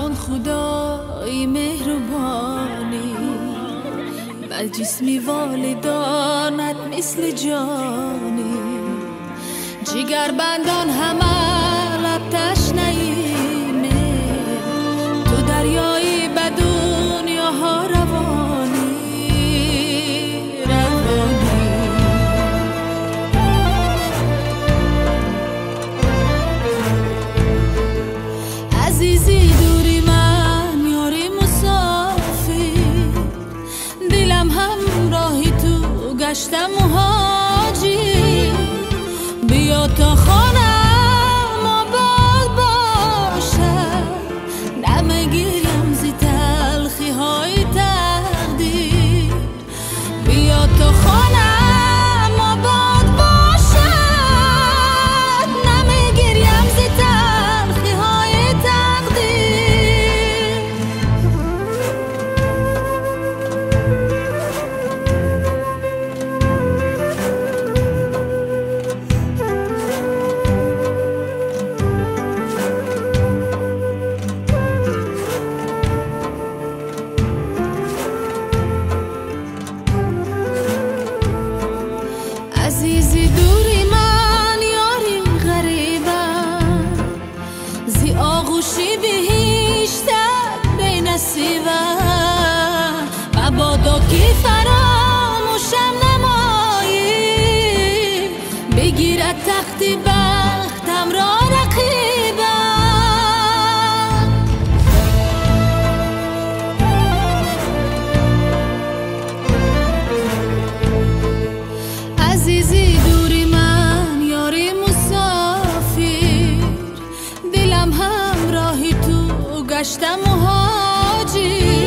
الان خدای مهربانی بر جسمی والدانت مثل جانی جگر بندان همه لب تشنهی تو دریایی به دنیاها روانی عزیزی دوری من یاری مسافر دلم همراهی تو گشتم مهاجر بیا تا خانم آباد باشم نمیگیرم زی تلخی های تقدیر بیا تا خانم آباد باشم نمیگیرم زی تلخی های تقدیر عزیزی دوری من یاری غریبم زی آغوشی بهشتت بی نصیبم مبادا که فراموشم نمایی بگیرد تختی بختم را رقیبم عزیزی دوری من یاری مسافر دلم همراهی تو گشتم مهاجر